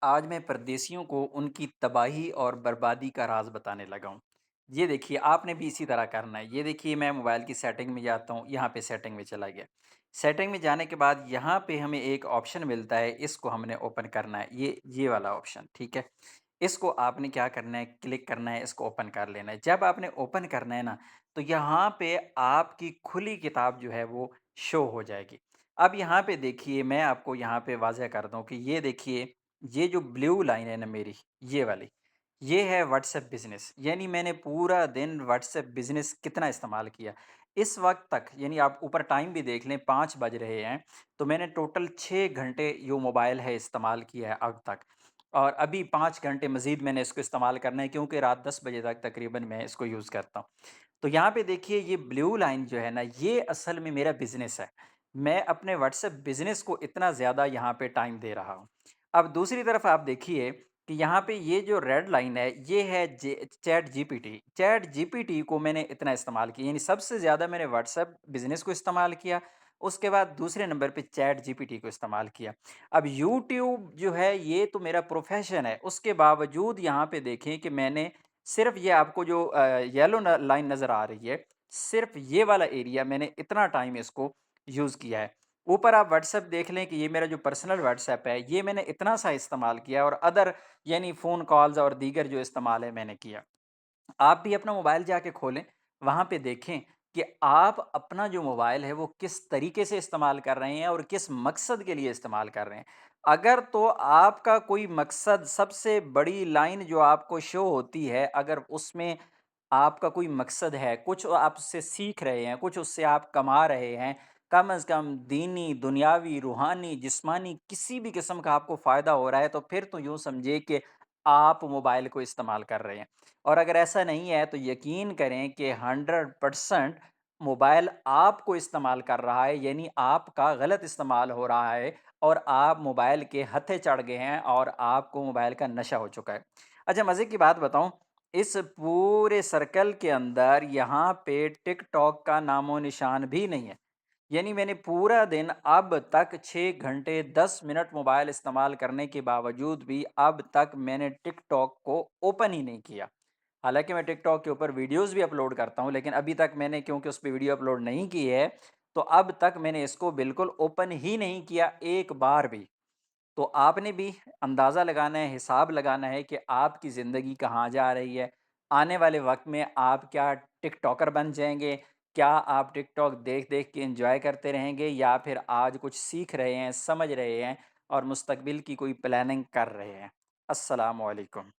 आज मैं परदेशियों को उनकी तबाही और बर्बादी का राज़ बताने लगा हूँ। ये देखिए, आपने भी इसी तरह करना है। ये देखिए, मैं मोबाइल की सेटिंग में जाता हूँ, यहाँ पे सेटिंग में चला गया। सेटिंग में जाने के बाद यहाँ पे हमें एक ऑप्शन मिलता है, इसको हमने ओपन करना है, ये वाला ऑप्शन, ठीक है? इसको आपने क्या करना है, क्लिक करना है, इसको ओपन कर लेना है। जब आपने ओपन करना है ना, तो यहाँ पे आपकी खुली किताब जो है वो शो हो जाएगी। अब यहाँ पे देखिए, मैं आपको यहाँ पे वाज़ह कर दूँ कि ये देखिए, ये जो ब्लू लाइन है ना मेरी, ये वाली, ये है व्हाट्सएप बिज़नेस। यानी मैंने पूरा दिन व्हाट्सएप बिज़नेस कितना इस्तेमाल किया। इस वक़्त तक यानी आप ऊपर टाइम भी देख लें, 5 बज रहे हैं, तो मैंने टोटल 6 घंटे जो मोबाइल है इस्तेमाल किया है अब तक। और अभी 5 घंटे मज़ीद मैंने इसको इस्तेमाल करना है, क्योंकि रात 10 बजे तक तकरीबन मैं इसको यूज़ करता हूँ। तो यहाँ पे देखिए, ये ब्लू लाइन जो है ना, ये असल में मेरा बिज़नेस है। मैं अपने व्हाट्सएप बिज़नेस को इतना ज़्यादा यहाँ पे टाइम दे रहा हूँ। अब दूसरी तरफ आप देखिए कि यहाँ पे ये जो रेड लाइन है, ये है चैट जीपीटी। चैट जीपीटी को मैंने इतना इस्तेमाल किया, यानी सबसे ज़्यादा मैंने व्हाट्सएप बिज़नेस को इस्तेमाल किया, उसके बाद दूसरे नंबर पे चैट जीपीटी को इस्तेमाल किया। अब यूट्यूब जो है, ये तो मेरा प्रोफ़ेशन है, उसके बावजूद यहाँ पे देखें कि मैंने सिर्फ़ ये आपको जो येलो न लाइन नज़र आ रही है, सिर्फ़ ये वाला एरिया मैंने इतना टाइम इसको यूज़ किया है। ऊपर आप व्हाट्सएप देख लें कि ये मेरा जो पर्सनल व्हाट्सएप है, ये मैंने इतना सा इस्तेमाल किया और अदर यानी फ़ोन कॉल्स और दीगर जो इस्तेमाल है मैंने किया। आप भी अपना मोबाइल जाके खोलें, वहाँ पे देखें कि आप अपना जो मोबाइल है वो किस तरीके से इस्तेमाल कर रहे हैं और किस मकसद के लिए इस्तेमाल कर रहे हैं। अगर तो आपका कोई मकसद, सबसे बड़ी लाइन जो आपको शो होती है, अगर उसमें आपका कोई मकसद है, कुछ आप उससे सीख रहे हैं, कुछ उससे आप कमा रहे हैं, कम से कम दीनी, दुनियावी, रूहानी, जिस्मानी किसी भी किस्म का आपको फ़ायदा हो रहा है, तो फिर तो यूँ समझिए कि आप मोबाइल को इस्तेमाल कर रहे हैं। और अगर ऐसा नहीं है, तो यकीन करें कि 100% मोबाइल आपको इस्तेमाल कर रहा है, यानी आपका गलत इस्तेमाल हो रहा है और आप मोबाइल के हत्थे चढ़ गए हैं और आपको मोबाइल का नशा हो चुका है। अच्छा, मज़े की बात बताऊँ, इस पूरे सर्कल के अंदर यहाँ पे टिकटॉक का नामो-निशान भी नहीं है। यानी मैंने पूरा दिन अब तक 6 घंटे 10 मिनट मोबाइल इस्तेमाल करने के बावजूद भी अब तक मैंने टिकटॉक को ओपन ही नहीं किया। हालाँकि मैं टिकटॉक के ऊपर वीडियोज़ भी अपलोड करता हूँ, लेकिन अभी तक मैंने क्योंकि उस पे वीडियो अपलोड नहीं की है, तो अब तक मैंने इसको बिल्कुल ओपन ही नहीं किया एक बार भी। तो आपने भी अंदाज़ा लगाना है, हिसाब लगाना है कि आपकी ज़िंदगी कहाँ जा रही है। आने वाले वक़्त में आप क्या टिकटॉकर बन जाएँगे? क्या आप टिकटॉक देख-देख के एन्जॉय करते रहेंगे, या फिर आज कुछ सीख रहे हैं, समझ रहे हैं और मुस्तकबिल की कोई प्लानिंग कर रहे हैं? अस्सलामु अलैकुम।